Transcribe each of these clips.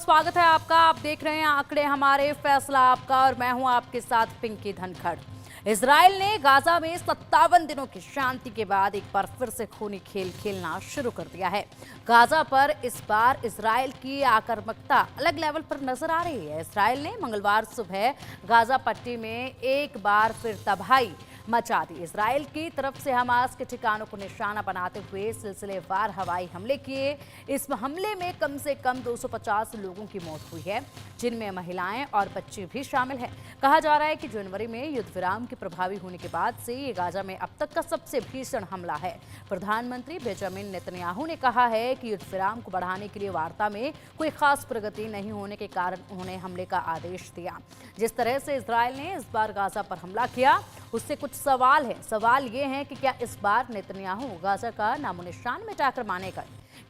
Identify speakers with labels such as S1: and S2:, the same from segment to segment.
S1: बहुत स्वागत है आपका। आप देख रहे हैं आंकड़े हमारे, फैसला आपका, और मैं हूं आपके साथ पिंकी धनखड़। इजराइल ने गाजा में 57 दिनों की शांति के बाद एक बार फिर से खूनी खेल खेलना शुरू कर दिया है। गाजा पर इस बार इजराइल की आक्रामकता अलग लेवल पर नजर आ रही है। इजराइल ने मंगलवार सुबह गाजा पट्टी में एक बार फिर तबाही मचा दी। इजराइल की तरफ से हमास के ठिकानों को निशाना बनाते हुए सिलसिलेवार हवाई हमले किए। इस हमले में कम से कम 250 लोगों की मौत हुई है, जिनमें महिलाएं और बच्चे भी शामिल हैं। कहा जा रहा है कि जनवरी में युद्ध विराम के प्रभावी होने के बाद से ये गाजा में अब तक का सबसे भीषण हमला है। प्रधानमंत्री बेंजामिन नेतन्याहू ने कहा है कि युद्ध विराम को बढ़ाने के लिए वार्ता में कोई खास प्रगति नहीं होने के कारण उन्होंने हमले का आदेश दिया। जिस तरह से इजराइल ने इस बार गाजा पर हमला किया, उससे कुछ सवाल है। सवाल ये है कि क्या इस बार नेतन्याहू गाजा का नामोनिशान मिटाकर मानेगा?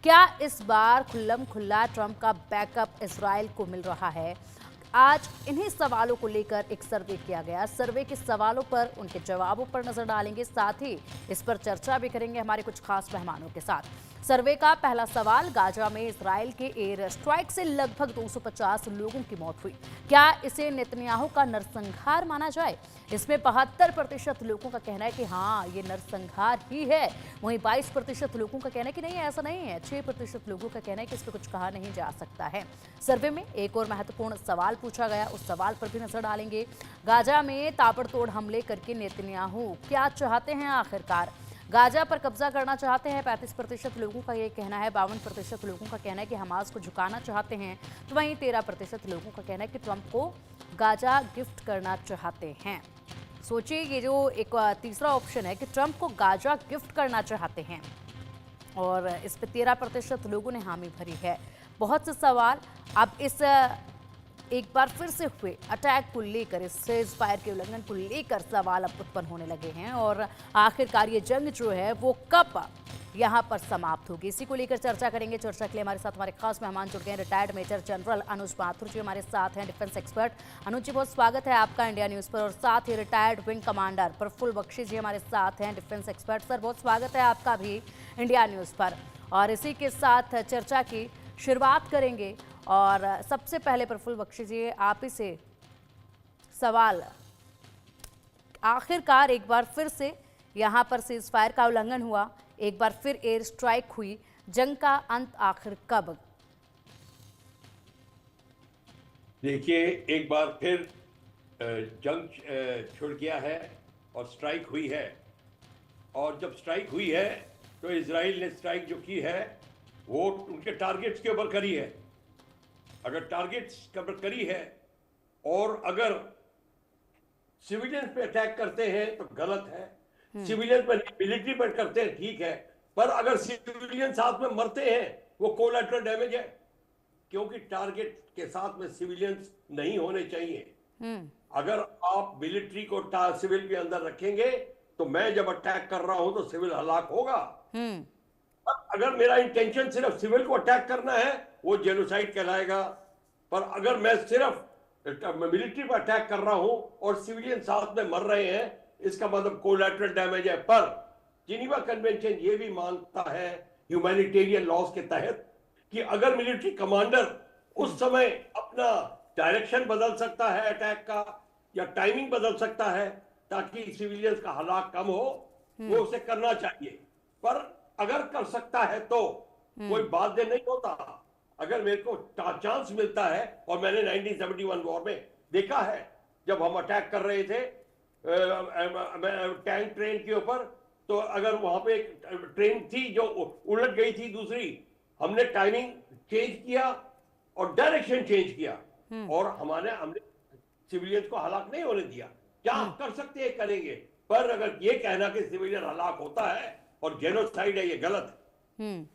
S1: क्या इस बार खुल्लम खुल्ला ट्रंप का बैकअप इजराइल को मिल रहा है? आज इन्हीं सवालों को लेकर एक सर्वे किया गया। सर्वे के सवालों पर, उनके जवाबों पर नजर डालेंगे, साथ ही इस पर चर्चा भी करेंगे हमारे कुछ खास मेहमानों के साथ। सर्वे का पहला सवाल, गाजा में इजराइल के एयर स्ट्राइक से लगभग 250 लोगों की मौत हुई। क्या इसे नेतन्याहू का नरसंहार माना जाए? इसमें 72% लोगों का कहना है कि हाँ, ये नरसंहार ही है। वहीं 22% लोगों का कहना है कि नहीं, ऐसा नहीं है। 6% लोगों का कहना है कि इस पर कुछ कहा नहीं जा सकता है। सर्वे में एक और महत्वपूर्ण सवाल पूछा गया, उस सवाल पर भी नजर डालेंगे। गाजा में ताबड़तोड़ हमले करके नेतन्याहू क्या चाहते हैं आखिरकार? गाजा पर कब्जा करना चाहते हैं 35% लोगों का ये कहना है। 52% लोगों का कहना है कि हमास को झुकाना चाहते हैं। तो वहीं 13% लोगों का कहना है कि ट्रंप को गाजा गिफ्ट करना चाहते हैं। सोचिए, ये जो एक तीसरा ऑप्शन है कि ट्रंप को गाजा गिफ्ट करना चाहते हैं, और इस पर 13% लोगों ने हामी भरी है। बहुत से सवाल अब इस एक बार फिर से हुए अटैक को लेकर, इस सीज फायर के उल्लंघन को लेकर सवाल अब उत्पन्न होने लगे हैं, और आखिरकार ये जंग जो है वो कब यहाँ पर समाप्त होगी, इसी को लेकर चर्चा करेंगे। चर्चा के लिए हमारे साथ हमारे खास मेहमान जुड़ गए हैं। रिटायर्ड मेजर जनरल अनुज माथुर जी हमारे साथ हैं, डिफेंस एक्सपर्ट। अनुज जी, बहुत स्वागत है आपका इंडिया न्यूज़ पर। और साथ ही retired wing commander Praful Bakshi ji हमारे साथ हैं, डिफेंस एक्सपर्ट। सर, बहुत स्वागत है आपका भी इंडिया न्यूज़ पर। और इसी के साथ चर्चा की शुरुआत करेंगे, और सबसे पहले प्रफुल्ल बख्शी जी, आप ही से सवाल, आखिरकार एक बार फिर से यहाँ पर सीज फायर का उल्लंघन हुआ, एक बार फिर एयर स्ट्राइक हुई, जंग का अंत आखिर कब?
S2: देखिए, एक बार फिर जंग छिड़ गया है और स्ट्राइक हुई है। और जब स्ट्राइक हुई है तो इजराइल ने स्ट्राइक जो की है वो उनके टारगेट्स के ऊपर करी है। अगर टारगेट्स कवर करी है और अगर सिविलियंस पे अटैक करते हैं तो गलत है। सिविलियंस पे, मिलिट्री पे करते हैं ठीक है, पर अगर सिविलियन साथ में मरते हैं वो कोलैटरल डैमेज है, क्योंकि टारगेट के साथ में सिविलियंस नहीं होने चाहिए। अगर आप मिलिट्री को सिविल के अंदर रखेंगे तो मैं जब अटैक कर रहा हूं तो सिविल हलाक होगा। अगर मेरा इंटेंशन सिर्फ सिविल को अटैक करना है वो जेनोसाइड कहलाएगा। पर अगर मैं सिर्फ मिलिट्री पर अटैक कर रहा हूं और सिविलियन साथ में मर रहे हैं, इसका मतलब कोलैटरल डैमेज है। पर जिनीवा कन्वेंशन ये भी मानता है ह्यूमैनिटेरियन लॉज के तहत कि अगर मिलिट्री कमांडर उस समय अपना डायरेक्शन बदल सकता है अटैक का, या टाइमिंग बदल सकता है ताकि सिविलियंस का हलाक कम हो, वो उसे करना चाहिए। पर अगर कर सकता है तो कोई बाध्य नहीं होता। अगर मेरे को चांस मिलता है, और मैंने 1971 वॉर में देखा है जब हम अटैक कर रहे थे टैंक ट्रेन के ऊपर, तो अगर वहां पे एक ट्रेन थी जो उलट गई थी दूसरी, हमने टाइमिंग चेंज किया और डायरेक्शन चेंज किया, और हमने सिविलियंस को हलाक नहीं होने दिया। क्या कर सकते हैं, करेंगे। पर अगर ये कहना कि सिविलियन हलाक होता है और जेनोसाइड है, ये गलत है।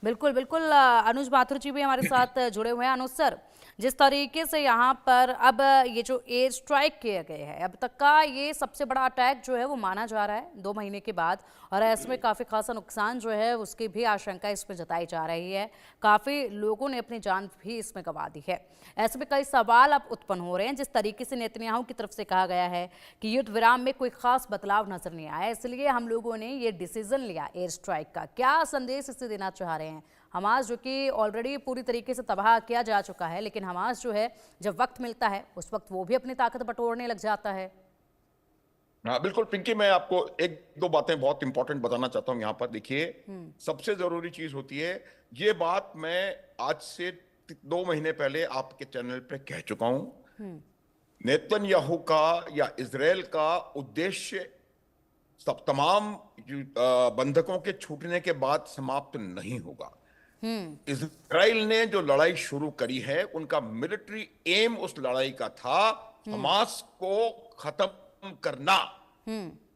S1: बिल्कुल बिल्कुल। अनुज माथुर जी भी हमारे साथ जुड़े हुए हैं। अनुज सर, जिस तरीके से यहाँ पर अब ये जो एयर स्ट्राइक किए गए हैं, अब तक का ये सबसे बड़ा अटैक जो है वो माना जा रहा है 2 महीने के बाद, और ऐसे में काफ़ी खासा नुकसान जो है उसकी भी आशंका इसमें जताई जा रही है। काफ़ी लोगों ने अपनी जान भी इसमें गंवा दी है। ऐसे में कई सवाल अब उत्पन्न हो रहे हैं। जिस तरीके से नेतन्याहू की तरफ से कहा गया है कि युद्ध विराम में कोई खास बदलाव नजर नहीं आया, इसलिए हम लोगों ने ये डिसीजन लिया एयर स्ट्राइक का, क्या संदेश इससे देना चाह रहे हैं? हमास जो कि ऑलरेडी पूरी तरीके से तबाह किया जा चुका है, लेकिन हमास जो है जब वक्त मिलता है उस वक्त वो भी अपनी ताकत बटोरने लग जाता है।
S3: हाँ बिल्कुल पिंकी, मैं आपको एक दो बातें बहुत इंपॉर्टेंट बताना चाहता हूं यहाँ पर। देखिए, सबसे जरूरी चीज होती है, ये बात मैं आज से 2 महीने पहले आपके चैनल पे कह चुका हूं, नेतन्याहू का या इजराइल का उद्देश्य सब तमाम बंधकों के छूटने के बाद समाप्त नहीं होगा। इजराइल ने जो लड़ाई शुरू करी है, उनका मिलिट्री एम उस लड़ाई का था हमास को खत्म करना।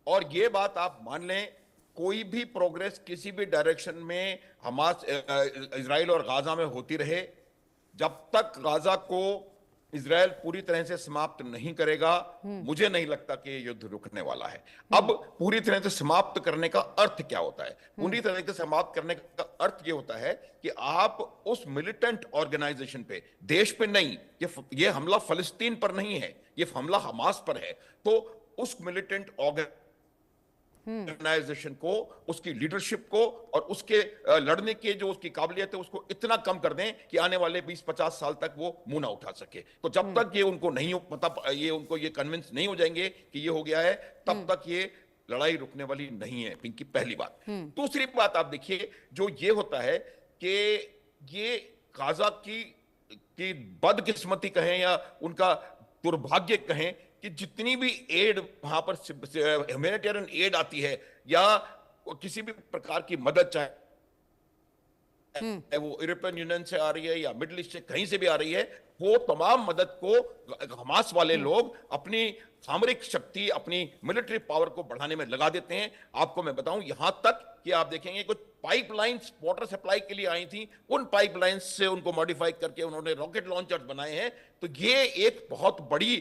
S3: और ये बात आप मान लें, कोई भी प्रोग्रेस किसी भी डायरेक्शन में हमास इजराइल और गाजा में होती रहे, जब तक गाजा को इजराइल पूरी तरह से समाप्त नहीं करेगा, मुझे नहीं लगता कि ये युद्ध रुकने वाला है। अब पूरी तरह से समाप्त करने का अर्थ क्या होता है? पूरी तरह से समाप्त करने का अर्थ ये होता है कि आप उस मिलिटेंट ऑर्गेनाइजेशन पे, देश पे नहीं, ये हमला फलस्तीन पर नहीं है, ये हमला हमास पर है, तो उस मिलिटेंट ऑर्गेनाइजेशन को, उसकी लीडरशिप को और उसके लड़ने के जो उसकी काबिलियत है उसको इतना कम कर दें कि आने वाले 20-50 साल तक वो मुंह ना उठा सके। तो जब तक ये उनको नहीं मतलब ये उनको ये कन्विंस नहीं हो जाएंगे कि ये हो गया है, तब तक ये लड़ाई रुकने वाली नहीं है पिंकी, पहली बात। दूसरी बात आप देखिए, जो ये होता है कि ये गाजा की बदकिस्मती कहें या उनका दुर्भाग्य कहें कि जितनी भी एड वहां पर ह्यूमैनिटेरियन एड आती है या किसी भी प्रकार की मदद, चाहे वो यूरोपियन यूनियन से आ रही है या मिडिल ईस्ट से कहीं से भी आ रही है, वो तमाम मदद को हमास वाले लोग अपनी सामरिक शक्ति, अपनी मिलिट्री पावर को बढ़ाने में लगा देते हैं। आपको मैं बताऊं, यहां तक कि आप देखेंगे कुछ पाइपलाइंस वाटर सप्लाई के लिए आई थी, उन पाइपलाइंस से उनको मॉडिफाई करके उन्होंने रॉकेट लॉन्चर्स बनाए हैं। तो ये एक बहुत बड़ी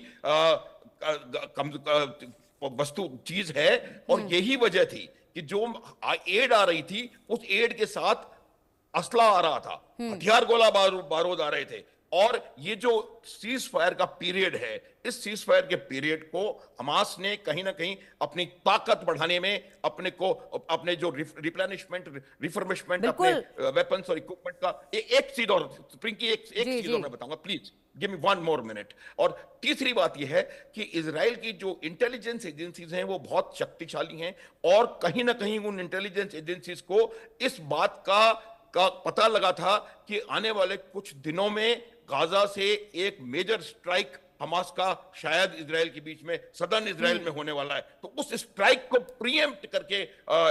S3: वस्तु चीज है, और यही वजह थी कि जो एड आ रही थी, उस एड के साथ असला आ रहा था, हथियार, गोला बारूद आ रहे थे। और ये जो सीज फायर का पीरियड है, इस सीज फायर के पीरियड को हमास ने कहीं ना कहीं अपनी ताकत बढ़ाने में अपने जो रिप्लेनिशमेंट, रिफर्बिशमेंट, अपने वेपन्स और इक्विपमेंट का एक चीज और पिंकी, एक चीज और मैं बताऊंगा, please give me 1 more minute। और तीसरी बात यह है कि इजराइल की जो इंटेलिजेंस एजेंसीज हैं वो बहुत शक्तिशाली हैं, और कहीं ना कहीं उन इंटेलिजेंस एजेंसीज को इस बात का पता लगा था कि आने वाले कुछ दिनों में गाजा से एक मेजर स्ट्राइक हमास का शायद इजराइल के बीच में, सदर्न इजराइल में होने वाला है। तो उस स्ट्राइक को प्रीएम्प्ट करके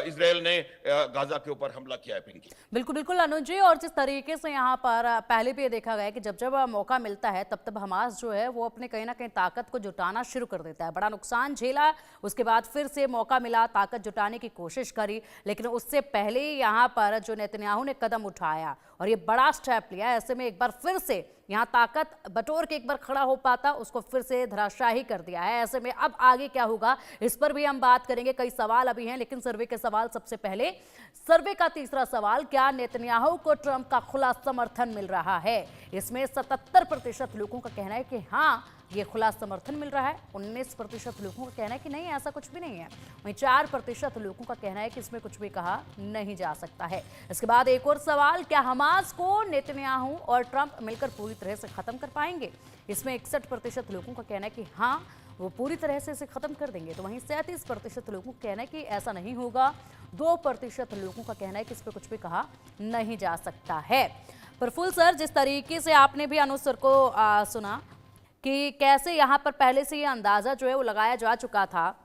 S3: इजराइल ने गाजा के ऊपर हमला किया है पिंकी।
S1: बिल्कुल बिल्कुल अनुज जी, और जिस तरीके से यहाँ पर पहले भी ये देखा गया है कि जब जब मौका मिलता है तब तब हमास जो है वो अपने कहीं ना कहीं ताकत को जुटाना शुरू कर देता है। बड़ा नुकसान झेला, उसके बाद फिर से मौका मिला, ताकत जुटाने की कोशिश करी, लेकिन उससे पहले यहाँ पर जो नेतन्याहू ने कदम उठाया और ये बड़ा स्टेप लिया, ऐसे में एक बार फिर से यहाँ ताकत बटोर के एक बार खड़ा हो पाता, उसको फिर से धराशाही कर दिया है। ऐसे में अब आगे क्या होगा, इस पर भी हम बात करेंगे। कई सवाल अभी हैं, लेकिन सर्वे के सवाल सबसे पहले। सर्वे का तीसरा सवाल, क्या नेतन्याहू को ट्रंप का खुला समर्थन मिल रहा है? इसमें 77% लोगों का कहना है कि हाँ, ये खुला समर्थन मिल रहा है। 19% लोगों का कहना है कि नहीं, ऐसा कुछ भी नहीं है। वहीं 4% लोगों का कहना है कि इसमें कुछ भी कहा नहीं जा सकता है। इसके बाद एक और सवाल, क्या हमास को नेतन्याहू और ट्रंप मिलकर पूरी तरह से खत्म कर पाएंगे? इसमें 61% लोगों का कहना है कि हाँ, वो पूरी तरह से इसे खत्म कर देंगे। तो वहीं 37% लोगों का कहना है कि ऐसा नहीं होगा। 2% लोगों का कहना है कि इस पर कुछ भी कहा नहीं जा सकता है। प्रफुल्ल सर, जिस तरीके से आपने भी अनुज सर को सुना कि कैसे यहाँ पर पहले से ये अंदाजा जो है वो लगाया जा चुका था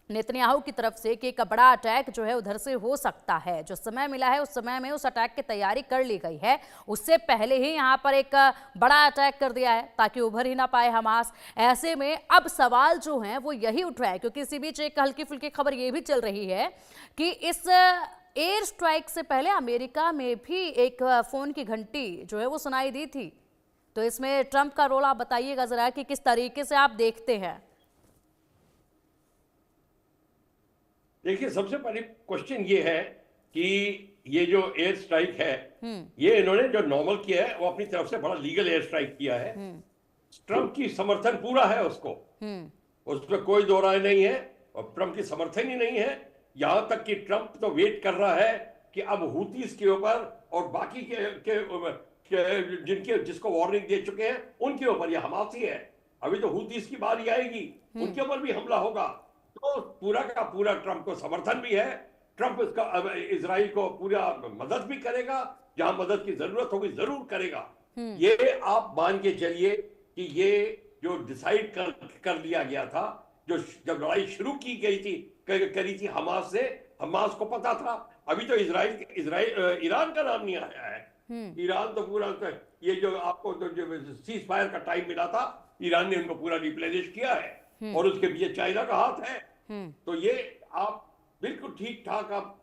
S1: नेतन्याहू की तरफ से कि एक बड़ा अटैक जो है उधर से हो सकता है, जो समय मिला है उस समय में उस अटैक की तैयारी कर ली गई है, उससे पहले ही यहाँ पर एक बड़ा अटैक कर दिया है ताकि उभर ही ना पाए हमास। ऐसे में अब सवाल जो हैं वो यही उठ रहा है, क्योंकि इसी बीच एक हल्की फुल्की खबर ये भी चल रही है कि इस एयर स्ट्राइक से पहले अमेरिका में भी एक फोन की घंटी जो है वो सुनाई दी थी। तो इसमें ट्रंप का रोल आप बताइएगा जरा कि किस तरीके से आप देखते हैं।
S2: देखिए, सबसे पहले क्वेश्चन ये है कि ये जो एयर स्ट्राइक है, ये इन्होंने जो नॉर्मल किया है वो अपनी तरफ से बड़ा लीगल एयर स्ट्राइक किया है। ट्रंप की समर्थन पूरा है उसको, उसमें कोई दो राय नहीं है, और ट्रंप की समर्थन ही नहीं है। यहां तक कि ट्रंप तो वेट कर रहा है कि अब हूतीस के ऊपर और बाकी जिनके जिसको वार्निंग दे चुके हैं उनके ऊपर, यह हमास ही है। अभी तो हूतीस की बारी आएगी, उनके ऊपर भी हमला होगा। तो पूरा का पूरा ट्रंप को समर्थन भी है, ट्रंप इसका इजराइल को पूरा मदद भी करेगा, जहां मदद की जरूरत होगी जरूर करेगा। ये आप मान के चलिए कि ये जो डिसाइड कर लिया गया था, जो जब लड़ाई शुरू की गई थी करी थी हमास से, हमास को पता था। अभी तो ईरान का नाम नहीं आया है। ईरान तो पूरा ये जो आपको तो जो सीज फायर का टाइम मिला था, ईरान ने उनको पूरा रिप्लेनिश किया है और उसके पीछे चाइना का हाथ है। तो ये आप बिल्कुल ठीक ठाक आप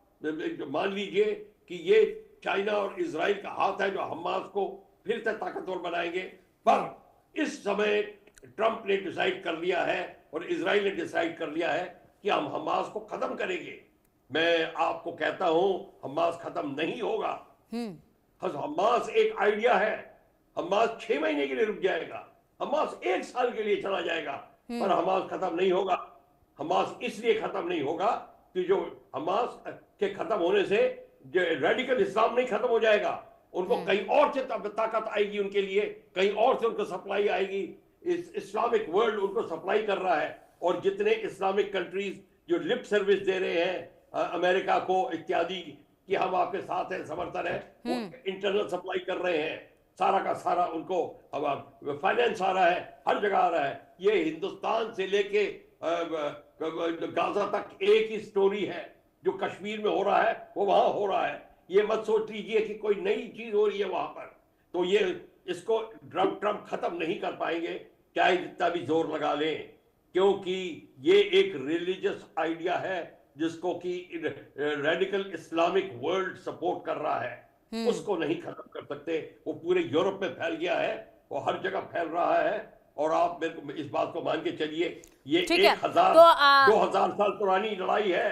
S2: मान लीजिए कि ये चाइना और इजराइल का हाथ है जो हमास को फिर से ताकतवर बनाएंगे। पर इस समय ट्रंप ने डिसाइड कर लिया है और इजराइल ने डिसाइड कर लिया है कि हम हमास को खत्म करेंगे। मैं आपको कहता हूं हमास खत्म नहीं होगा। हमास एक आइडिया है, हमास 6 महीने के लिए रुक जाएगा, हमास 1 साल के लिए चला जाएगा, पर हमास खत्म नहीं होगा। हमास इसलिए खत्म नहीं होगा कि जो हमास के खत्म होने से जो रेडिकल इस्लाम नहीं खत्म हो जाएगा, उनको कहीं और से ताकत आएगी, उनके लिए कहीं और से उनको सप्लाई आएगी। इस्लामिक वर्ल्ड उनको सप्लाई कर रहा है और जितने इस्लामिक कंट्रीज जो लिप सर्विस दे रहे हैं अमेरिका को इत्यादि कि हम आपके साथ हैं, समर्थन है, वो इंटरनल सप्लाई कर रहे हैं। सारा का सारा उनको फाइनेंस आ रहा है, हर जगह आ रहा है। ये हिंदुस्तान से लेके गाजा तक एक ही स्टोरी है। जो कश्मीर में हो रहा है वो वहां हो रहा है। ये मत सोच लीजिए कि कोई नई चीज हो रही है वहां पर। तो ये इसको ट्रंप खत्म नहीं कर पाएंगे, चाहे जितना भी जोर लगा लें, क्योंकि ये एक रिलीजियस आइडिया है जिसको कि रेडिकल इस्लामिक वर्ल्ड सपोर्ट कर रहा है। उसको नहीं खत्म कर सकते। वो पूरे यूरोप में फैल गया है, वो हर जगह फैल रहा है। और आप मेरे को इस बात को मान के चलिए, ये 2000 साल पुरानी लड़ाई है।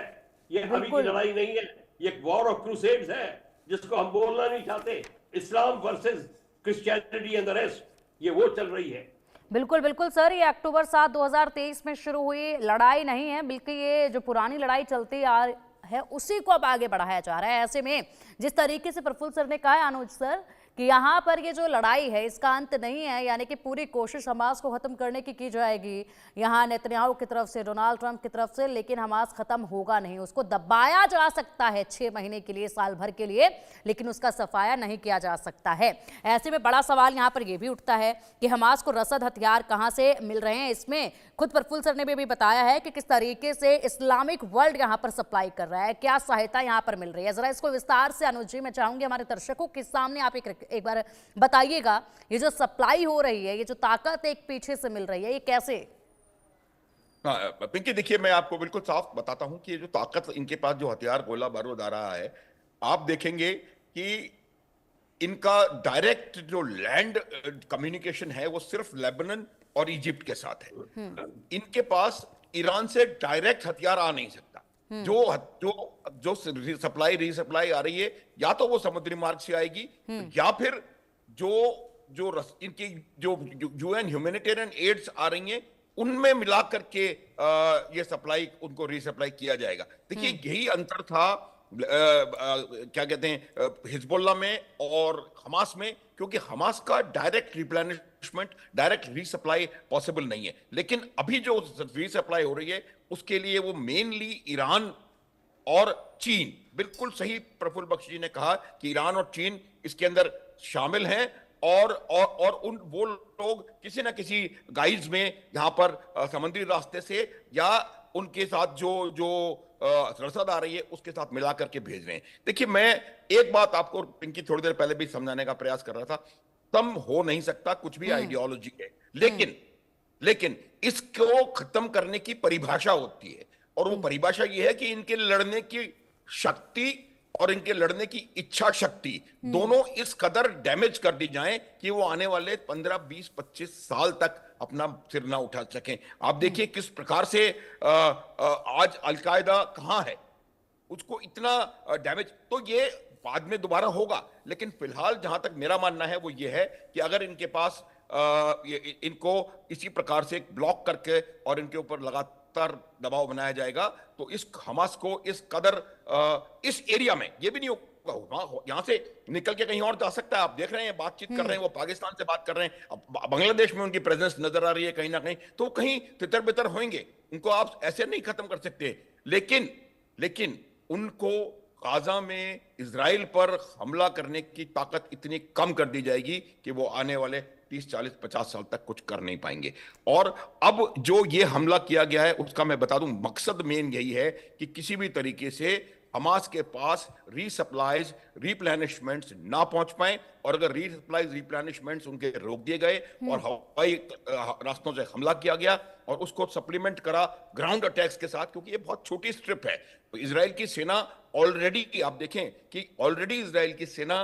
S2: ये अभी की लड़ाई नहीं है, ये वॉर ऑफ क्रूसेड्स है जिसको हम बोलना नहीं चाहते। Islam versus Christianity and the rest, ये वो चल रही है।
S1: बिल्कुल बिल्कुल सर, ये अक्टूबर 7 2023 में शुरू हुई लड़ाई नहीं है, बल्कि ये जो पुरानी लड़ाई चलती आ है उसी को अब आगे बढ़ाया जा रहा है। ऐसे में जिस तरीके से प्रफुल्ल सर ने कहा है, अनुज सर, कि यहाँ पर ये जो लड़ाई है इसका अंत नहीं है, यानी कि पूरी कोशिश हमास को खत्म करने की जाएगी यहाँ नेतन्याहू की तरफ से, डोनाल्ड ट्रंप की तरफ से, लेकिन हमास खत्म होगा नहीं। उसको दबाया जा सकता है 6 महीने के लिए, साल भर के लिए, लेकिन उसका सफाया नहीं किया जा सकता है। ऐसे में बड़ा सवाल यहाँ पर यह भी उठता है कि हमास को रसद हथियार कहाँ से मिल रहे हैं। इसमें खुद प्रफुल्ल सर ने भी बताया है कि किस तरीके से इस्लामिक वर्ल्ड यहाँ पर सप्लाई कर रहा है, क्या सहायता यहाँ पर मिल रही है। जरा इसको विस्तार से अनुज जी मैं चाहूंगी हमारे दर्शकों के सामने आप एक बार बताइएगा, ये जो सप्लाई हो रही है, ये जो ताकत एक पीछे से मिल रही है, ये कैसे?
S3: पिंकी देखिए, मैं आपको बिल्कुल साफ बताता हूं कि ये जो ताकत इनके पास, जो हथियार गोला बारूद आ रहा है, आप देखेंगे कि इनका डायरेक्ट जो लैंड कम्युनिकेशन है वो सिर्फ लेबनान और इजिप्ट के साथ है। इनके पास ईरान से डायरेक्ट हथियार आ नहीं सकता। जो सप्लाई रीसप्लाई आ रही है, या तो वो समुद्री मार्ग से आएगी, या फिर इनकी जो यूएन ह्यूमैनिटेरियन एड्स आ रही हैं उनमें मिला करके ये सप्लाई, उनको रीसप्लाई किया जाएगा। देखिए यही अंतर था क्या कहते हैं हिजबुल्लाह में और हमास में, क्योंकि हमास का direct replenishment, direct resupply possible नहीं है। लेकिन अभी जो रीसप्लाई हो रही है उसके लिए वो मेनली ईरान और चीन, बिल्कुल सही प्रफुल्ल बख्शी जी ने कहा कि ईरान और चीन इसके अंदर शामिल हैं, और वो लोग किसी ना किसी गाइड्स में यहाँ पर समुद्री रास्ते से या उनके साथ जो रसद आ रही है उसके साथ मिला करके भेज रहे हैं। देखिए मैं एक बात आपको पिंकी थोड़ी देर पहले भी समझाने का प्रयास कर रहा था, खत्म हो नहीं सकता कुछ भी आइडियोलॉजी है, लेकिन इसको खत्म करने की परिभाषा होती है, और वो परिभाषा ये है कि इनके लड़ने की शक्ति और इनके लड़ने की इच्छा शक्ति दोनों इस कदर डैमेज कर दी जाएं कि वो आने वाले 15, 20, 25 साल तक अपना सिर ना उठा सकें। आप देखिए किस प्रकार से आज अलकायदा कहां है, उसको इतना डैमेज, तो ये बाद में दोबारा होगा। लेकिन फिलहाल जहां तक मेरा मानना है वो ये है कि अगर इनके पास इनको इसी प्रकार से ब्लॉक करके और इनके ऊपर लगातार दबाव बनाया जाएगा तो इस हमास को इस कदर इस एरिया में, ये भी नहीं यहाँ से निकल के कहीं और जा सकता है। आप देख रहे हैं बातचीत कर रहे हैं, वो पाकिस्तान से बात कर रहे हैं, अब बांग्लादेश में उनकी प्रेजेंस नजर आ रही है कहीं ना कहीं, तो कहीं तितर बितर होंगे, उनको आप ऐसे नहीं खत्म कर सकते। लेकिन उनको गाजा में इजराइल पर हमला करने की ताकत इतनी कम कर दी जाएगी कि वो आने वाले 30, 40, 50 साल तक कुछ कर नहीं पाएंगे। और अब जो ये हमला किया गया है उसका मैं बता दूं मकसद मेन यही है कि किसी भी तरीके से हमास के पास रीसप्लाईज रिप्लेनिशमेंट्स ना पहुंच पाए, और अगर रीसप्लाईज रिप्लेनिशमेंट्स उनके रोक दिए गए और हवाई रास्तों से हमला किया गया और उसको सप्लीमेंट करा ग्राउंड अटैक्स के साथ, क्योंकि ये बहुत छोटी स्ट्रिप है, तो इजराइल की सेना ऑलरेडी, आप देखें कि ऑलरेडी इजराइल की सेना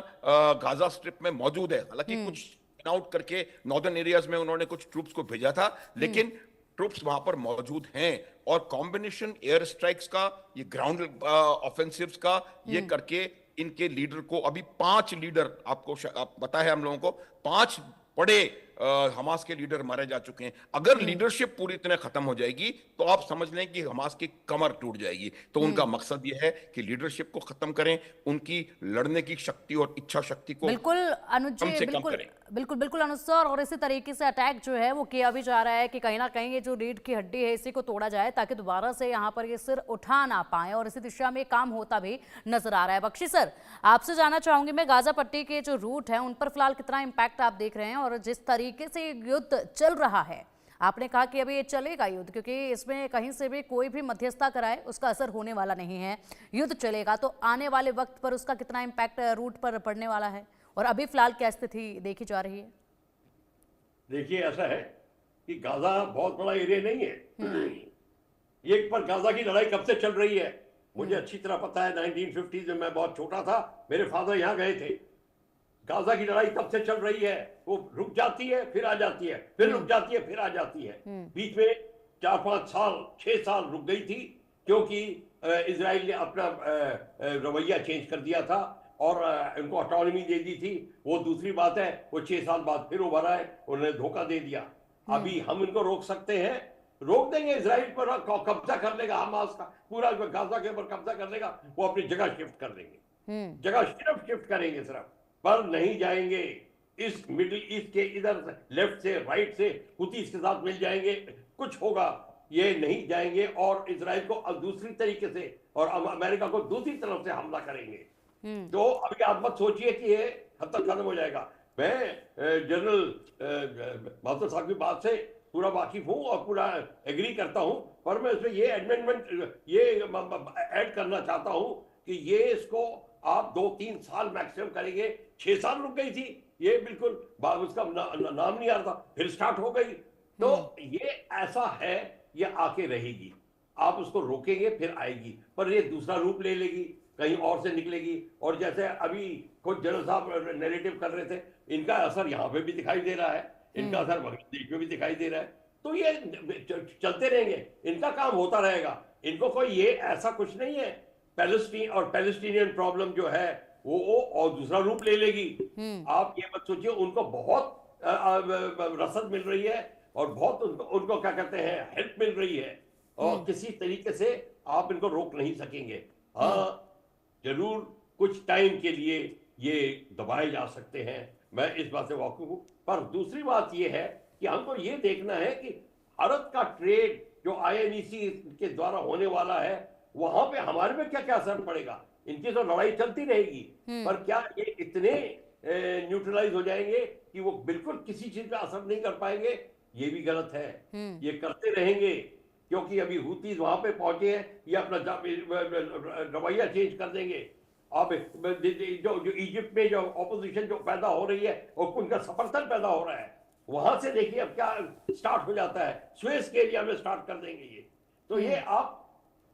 S3: गाजा स्ट्रिप में मौजूद है। हालांकि कुछ आउट करके नॉर्दर्न एरियाज में उन्होंने कुछ ट्रूप्स को भेजा था, लेकिन ट्रूप्स वहां पर मौजूद हैं। और कॉम्बिनेशन एयर स्ट्राइक्स का, ये ग्राउंड ऑफेंसिव्स का, ये करके इनके लीडर को, अभी 5 लीडर आपको पता है हम लोगों को, 5 बड़े हमास के लीडर मारे जा चुके हैं। अगर लीडरशिप पूरी तरह खत्म हो जाएगी तो आप समझ लें कि हमास की कमर टूट जाएगी। तो उनका मकसद यह है कि लीडरशिप को खत्म करें, उनकी लड़ने की शक्ति और इच्छा शक्ति को
S1: बिल्कुल अनुज जी, बिल्कुल अनुज सर, और इसी तरीके से अटैक जो है वो किया भी जा रहा है कि कहीं ना कहीं ये जो रीढ़ की हड्डी है इसी को तोड़ा जाए ताकि दोबारा से यहाँ पर ये सिर उठा ना पाए, और इसी दिशा में काम होता भी नजर आ रहा है। बख्शी सर, आपसे जानना चाहूंगी मैं, गाजा पट्टी के जो रूट है उन पर फिलहाल कितना इम्पैक्ट आप देख रहे हैं, और जिस तरीके से युद्ध चल रहा है, आपने कहा कि अभी ये चलेगा युद्ध, क्योंकि इसमें कहीं से भी कोई भी मध्यस्थता कराए उसका असर होने वाला नहीं है, युद्ध चलेगा, तो आने वाले वक्त पर उसका कितना इम्पैक्ट रूट पर पड़ने वाला है, और अभी फिलहाल क्या स्थिति देखी जा रही है?
S2: देखिए, ऐसा है कि गाजा बहुत बड़ा एरिया नहीं है। ये पर गाजा की लड़ाई कब से चल रही है मुझे अच्छी तरह पता है। 1950 में मैं बहुत छोटा था, मेरे फादर यहाँ गए थे। गाजा की लड़ाई तब से चल रही है, वो रुक जाती है फिर आ जाती है, फिर रुक जाती है फिर आ जाती है। बीच में 4, 5 साल 6 साल रुक गई थी क्योंकि इजराइल ने अपना रवैया चेंज कर दिया था और उनको ऑटोनॉमी दे दी थी। वो दूसरी बात है, वो 6 साल बाद फिर उभरा है, उन्होंने धोखा दे दिया। अभी हम इनको रोक सकते हैं, रोक देंगे। इजराइल पर कब्जा कर लेगा, हमास का पूरा गाजा के ऊपर कब्जा कर लेगा, वो अपनी जगह शिफ्ट कर देंगे, जगह सिर्फ शिफ्ट करेंगे सिर्फ, पर नहीं जाएंगे इस मिडिल ईस्ट के इधर लेफ्ट से राइट से हुतीस के साथ मिल जाएंगे, कुछ होगा, ये नहीं जाएंगे। और इजराइल को दूसरी तरीके से और अमेरिका को दूसरी तरफ से हमला करेंगे। तो अभी आप मत सोचिए कि ये खत्म हो जाएगा। मैं जनरल मास्टर साहब की बात से पूरा वाकिफ हूं और पूरा एग्री करता हूं, पर मैं इसमें ये एडमेंडमेंट ये ऐड करना चाहता हूं कि ये इसको आप 2-3 साल मैक्सिमम करेंगे। 6 साल रुक गई थी, ये बिल्कुल उसका नाम नहीं आ रहा था, फिर स्टार्ट हो गई। तो ये ऐसा है, ये आके रहेगी, आप उसको रोकेंगे फिर आएगी, पर ये दूसरा रूप ले लेगी, कहीं और से निकलेगी। और जैसे अभी खुद जनरल साहब नैरेटिव कर रहे थे, इनका असर यहाँ पे भी दिखाई दे रहा है, इनका असर बांग्लादेश में भी दिखाई दे रहा है। तो ये चलते रहेंगे, इनका काम होता रहेगा। इनको कोई ये ऐसा कुछ नहीं है। पैलेस्टीन और पैलेस्टीनियन प्रॉब्लम जो है वो और दूसरा रूप ले लेगी। आप ये मत सोचिए, उनको बहुत रसद मिल रही है और बहुत उनको क्या कहते हैं हेल्प मिल रही है, और किसी तरीके से आप इनको रोक नहीं सकेंगे। हाँ, जरूर कुछ टाइम के लिए ये दबाए जा सकते हैं, मैं इस बात से वाकिफ हूं। पर दूसरी बात ये है कि हमको ये देखना है कि भारत का ट्रेड जो INEC के द्वारा होने वाला है, वहां पे हमारे में क्या क्या असर पड़ेगा। इनकी तो लड़ाई चलती रहेगी, पर क्या ये इतने न्यूट्रलाइज हो जाएंगे कि वो बिल्कुल किसी चीज का असर नहीं कर पाएंगे? ये भी गलत है। ये करते रहेंगे क्योंकि अभी हुतीज वहां पे पहुंचे हैं, ये अपना रवैया चेंज कर देंगे। अब जो इजिप्ट में जो ऑपोजिशन जो पैदा हो रही है और उनका समर्थन पैदा हो रहा है, वहां से देखिए अब क्या स्टार्ट हो जाता है, स्वेज के एरिया में स्टार्ट कर देंगे ये। तो ये आप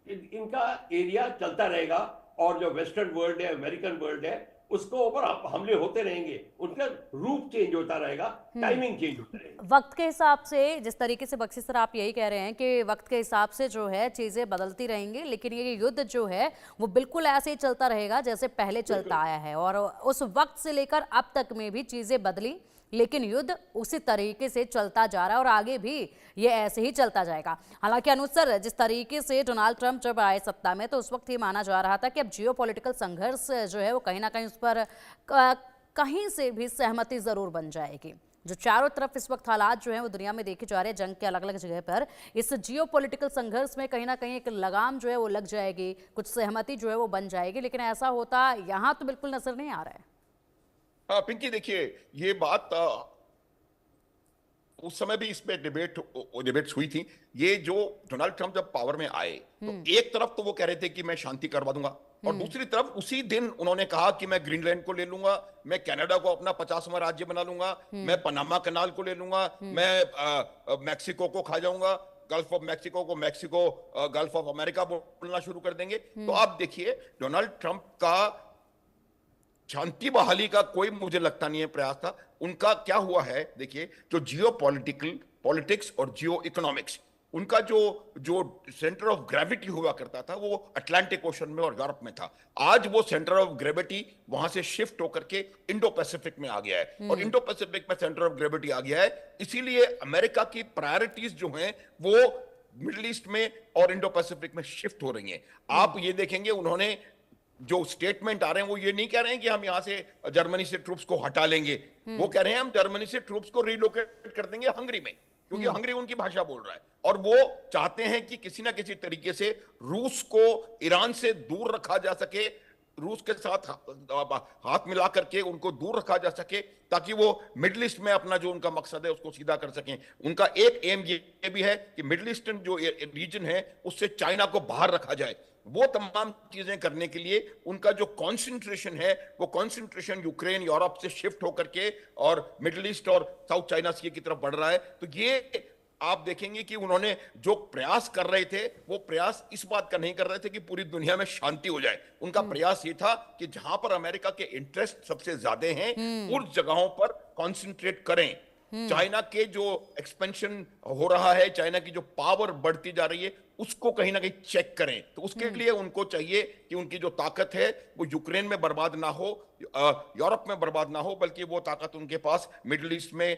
S2: इनका एरिया चलता रहेगा, और जो वेस्टर्न वर्ल्ड है, अमेरिकन वर्ल्ड है, उसको ऊपर हमले होते रहेंगे, उनका रूप चेंज होता रहेगा, टाइमिंग चेंज होता रहेगा।
S1: वक्त के हिसाब से, जिस तरीके से बख्शी सर आप यही कह रहे हैं कि वक्त के हिसाब से जो है चीजें बदलती रहेंगी, लेकिन ये युद्ध जो है वो बिल्कुल ऐसे ही चलता रहेगा जैसे पहले चलता आया है। और उस वक्त से लेकर अब तक में भी चीजें बदली, लेकिन युद्ध उसी तरीके से चलता जा रहा है और आगे भी ये ऐसे ही चलता जाएगा। हालांकि अनुसार जिस तरीके से डोनाल्ड ट्रंप जब आए सत्ता में तो उस वक्त ये माना जा रहा था कि अब जियोपॉलिटिकल संघर्ष जो है वो कहीं ना कहीं उस पर कहीं से भी सहमति जरूर बन जाएगी। जो चारों तरफ इस वक्त हालात जो है वो दुनिया में देखे जा रहे हैं, जंग के अलग अलग जगह पर, इस जियोपॉलिटिकल संघर्ष में कहीं ना कहीं एक लगाम जो है वो लग जाएगी, कुछ सहमति जो है वो बन जाएगी, लेकिन ऐसा होता यहाँ तो बिल्कुल नजर नहीं आ रहा है।
S3: हाँ पिंकी, देखिए ये बात उस समय भी इस पे डिबेट्स हुई थी। ये जो डोनाल्ड ट्रंप जब पावर में आए तो एक तरफ तो वो कह रहे थे कि मैं शांति करवा दूंगा, और दूसरी तरफ उसी दिन उन्होंने कहा कि मैं ग्रीनलैंड को ले लूंगा, मैं कनाडा को अपना 50वां राज्य बना लूंगा, मैं पनामा कनाल को ले लूंगा, मैं मैक्सिको को खा जाऊंगा, गल्फ ऑफ मैक्सिको को मैक्सिको गल्फ ऑफ अमेरिका बोलना शुरू कर देंगे। तो आप देखिए डोनाल्ड ट्रंप का शांति बहाली का कोई मुझे लगता नहीं है प्रयास था। उनका क्या हुआ है, देखिए जो पॉलिटिक्स और जियो इकोनॉमिक्स, उनका जो सेंटर ऑफ ग्रेविटी हुआ करता था वो अटलांटिक ओशन में और यूरोप में था। आज वो सेंटर ऑफ ग्रेविटी वहां से शिफ्ट होकर के इंडो पैसिफिक में आ गया है, और इंडो पैसिफिक में सेंटर ऑफ ग्रेविटी आ गया है। इसीलिए अमेरिका की प्रायोरिटीज जो हैं वो मिडिल ईस्ट में और इंडो पैसिफिक में शिफ्ट हो रही हैं। आप ये देखेंगे उन्होंने जो स्टेटमेंट आ रहे हैं वो ये नहीं कह रहे हैं कि हम यहां से जर्मनी से ट्रूप्स को हटा लेंगे, वो कह रहे हैं हम जर्मनी से ट्रूप्स को रिलोकेट कर देंगे हंगरी में, क्योंकि हंगरी उनकी भाषा बोल रहा है, और वो चाहते हैं कि किसी ना किसी तरीके से रूस को ईरान से दूर रखा जा सके, रूस के साथ हाथ मिला करके उनको दूर रखा जा सके, ताकि वो मिडिल ईस्ट में अपना जो उनका मकसद है उसको सीधा कर सकें। उनका एक एम ये भी है कि मिडिल ईस्टर्न जो रीजन है उससे चाइना को बाहर रखा जाए। वो तमाम चीजें करने के लिए उनका जो कॉन्सेंट्रेशन है वो कॉन्सेंट्रेशन यूक्रेन यूरोप से शिफ्ट होकर के और मिडिल ईस्ट और साउथ चाइना सी की तरफ बढ़ रहा है। तो ये आप देखेंगे कि उन्होंने जो प्रयास कर रहे थे वो प्रयास इस बात का नहीं कर रहे थे कि पूरी दुनिया में शांति हो जाए। उनका प्रयास ये था कि जहां पर अमेरिका के इंटरेस्ट सबसे ज्यादा हैं उन जगहों पर कॉन्सेंट्रेट करें। चाइना के जो एक्सपेंशन हो रहा है, चाइना की जो पावर बढ़ती जा रही है, उसको कहीं ना कहीं चेक करें। तो उसके लिए उनको चाहिए कि उनकी जो ताकत है वो यूक्रेन में बर्बाद ना हो, यूरोप में बर्बाद ना हो, बल्कि वो ताकत उनके पास मिडिल ईस्ट में,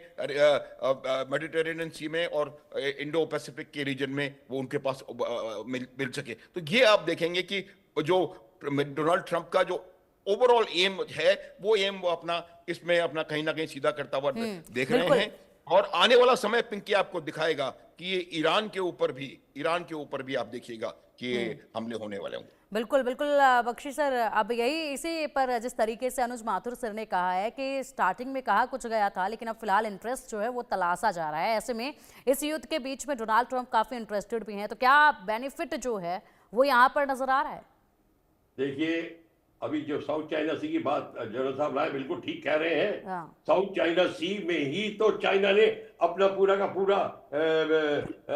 S3: मेडिटेरेनियन सी में और इंडो पैसिफिक के रीजन में वो उनके पास मिल सके। तो ये आप देखेंगे कि जो डोनाल्ड ट्रंप का जो ओवरऑल एम है वो एम वो अपना इसमें अपना कहीं ना कहीं सीधा करता हुआ देख रहे हैं। और आने वाला समय पिंकी आपको दिखाएगा कि ये ईरान के ऊपर भी आप देखिएगा कि हमले होने वाले होंगे।
S1: बिल्कुल बिल्कुल बख्शी सर, अब यही इसी पर जिस तरीके से अनुज माथुर सर ने कहा है कि स्टार्टिंग में कहा कुछ गया था, लेकिन अब फिलहाल इंटरेस्ट जो है वो तलाशा जा रहा है। ऐसे में इस युद्ध के बीच में डोनाल्ड ट्रंप काफी इंटरेस्टेड भी हैं, तो क्या बेनिफिट जो है वो यहाँ पर नजर आ रहा है?
S2: देखिए अभी जो साउथ चाइना सी की बात जनरल साहब राय बिल्कुल ठीक कह रहे हैं। साउथ चाइना सी में ही तो चाइना ने अपना पूरा का पूरा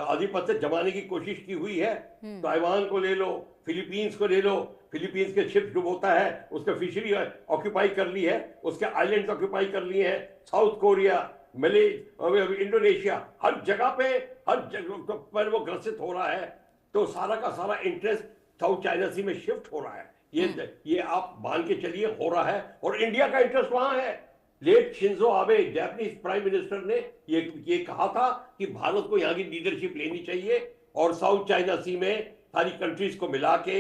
S2: आधिपत्य जमाने की कोशिश की हुई है। ताइवान को ले लो, फिलीपींस को ले लो, फिलीपींस के शिप डुबोता है, उसका फिशरी ऑक्यूपाई कर ली है, उसके आइलैंड ऑक्यूपाई कर लिए हैं। साउथ कोरिया, इंडोनेशिया, हर जगह पर वो ग्रसित हो रहा है। तो सारा का सारा इंटरेस्ट साउथ चाइना सी में शिफ्ट हो रहा है। ये आप मान के चलिए हो रहा है, और इंडिया का इंटरेस्ट वहां है। Let Shinzo Abe Japanese prime minister ने ये कहा था कि भारत को यहाँ की लीडरशिप लेनी चाहिए और साउथ चाइना सी में सारी कंट्रीज को मिला के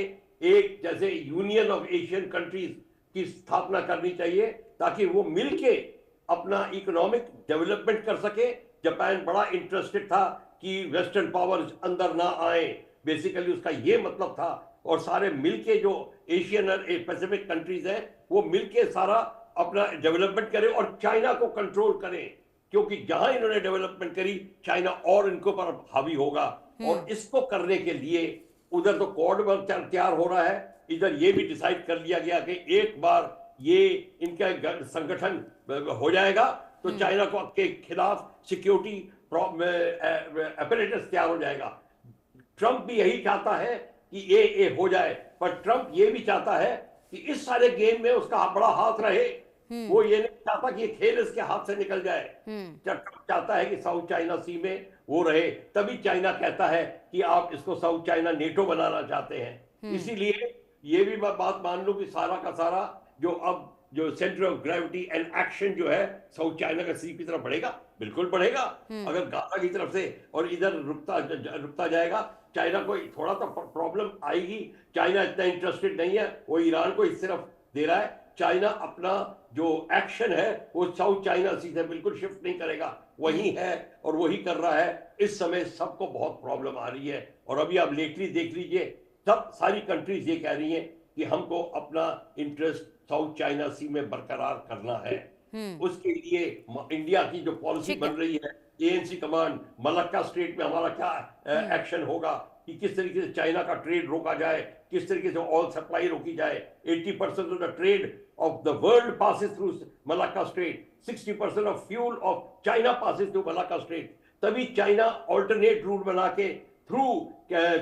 S2: एक जैसे यूनियन ऑफ एशियन कंट्रीज की स्थापना करनी चाहिए, ताकि वो मिलके अपना इकोनॉमिक डेवलपमेंट कर सके। जापान बड़ा इंटरेस्टेड था कि वेस्टर्न पावर्स अंदर ना आए, बेसिकली उसका ये मतलब था। और सारे मिलके जो एशियन और पैसिफिक कंट्रीज हैं वो मिलके सारा अपना डेवलपमेंट करें और चाइना को कंट्रोल करें, क्योंकि जहां इन्होंने डेवलपमेंट करी चाइना और इनको पर हावी होगा। और इसको करने के लिए उधर तो कोड वर्क तैयार हो रहा है, इधर ये भी डिसाइड कर लिया गया कि एक बार ये इनका संगठन हो जाएगा तो चाइना को के खिलाफ सिक्योरिटी अपरेटस तैयार हो जाएगा। ट्रंप भी यही चाहता है कि ये हो जाए, पर ट्रंप ये भी चाहता है कि इस सारे गेम में उसका बड़ा हाथ रहे। वो ये नहीं चाहता कि ये खेल इसके हाथ से निकल जाए। ट्रंप चाहता है कि साउथ चाइना सी में वो रहे, तभी चाइना कहता है कि आप इसको साउथ चाइना नेटो बनाना चाहते हैं। इसीलिए ये भी बात मान लो कि सारा का सारा जो अब जो centre of gravity and action जो है साउथ चाइना का सी की तरफ बढ़ेगा, बिल्कुल बढ़ेगा। अगर गाजा की तरफ से और इधर रुकता जाएगा, चाइना को थोड़ा सा प्रॉब्लम आएगी। चाइना इतना इंटरेस्टेड नहीं है, वो ईरान को इस तरफ दे रहा है। चाइना अपना जो एक्शन है वो साउथ चाइना सी से बिल्कुल शिफ्ट नहीं करेगा, वही है और वही कर रहा है। इस समय सबको बहुत प्रॉब्लम आ रही है और अभी आप लेटली देख लीजिए, सब सारी कंट्रीज ये कह रही हैं कि हमको अपना इंटरेस्ट साउथ चाइना सी में बरकरार करना है। उसके लिए इंडिया की जो पॉलिसी बन रही है, एएनसी कमांड, मलक्का स्ट्रेट में हमारा क्या एक्शन होगा कि किस तरीके से चाइना का ट्रेड रोका जाए, किस तरीके से ऑयल सप्लाई रोकी जाए। 80% of the trade off the world passes through Malacca Strait, 60% of fuel of China passes through Malacca Strait। तभी चाइना ऑल्टरनेट रूट बना के थ्रू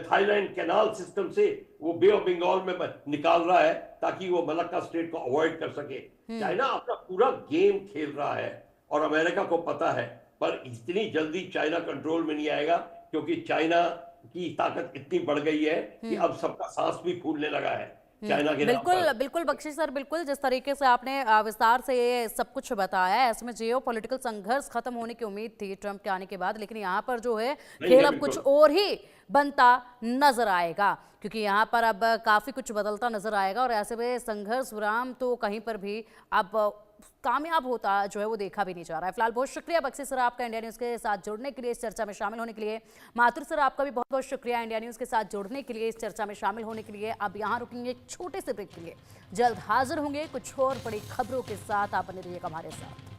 S2: थाईलैंड कैनाल सिस्टम से वो बे ऑफ बंगाल में निकाल रहा है ताकि वो मलक्का स्ट्रेट को अवॉइड कर सके। चाइना अपना पूरा गेम खेल रहा है और अमेरिका को पता है, पर इतनी जल्दी चाइना कंट्रोल में नहीं आएगा क्योंकि चाइना की ताकत इतनी बढ़ गई है कि अब सबका सांस भी फूलने लगा है चाइना के नाम
S1: बिल्कुल
S2: पर।
S1: बिल्कुल बख्शी सर, बिल्कुल जिस तरीके से आपने विस्तार से ये सब कुछ बताया है, ऐसे में जियो पॉलिटिकल संघर्ष खत्म होने की उम्मीद थी ट्रंप के आने के बाद, लेकिन यहाँ पर जो है खेल अब कुछ और ही बनता नजर आएगा, क्योंकि यहाँ पर अब काफी कुछ बदलता नजर आएगा और ऐसे में संघर्ष विराम तो कहीं पर भी अब कामयाब होता जो है वो देखा भी नहीं जा रहा है। फिलहाल बहुत शुक्रिया बख्शी सर आपका इंडिया न्यूज़ के साथ जुड़ने के लिए, इस चर्चा में शामिल होने के लिए। माथुर सर आपका भी बहुत बहुत शुक्रिया इंडिया न्यूज़ के साथ जुड़ने के लिए, इस चर्चा में शामिल होने के लिए। अब यहाँ रुकेंगे एक छोटे से ब्रेक के लिए, जल्द हाजिर होंगे कुछ और बड़ी खबरों के साथ, आप बने रहिएगा हमारे साथ।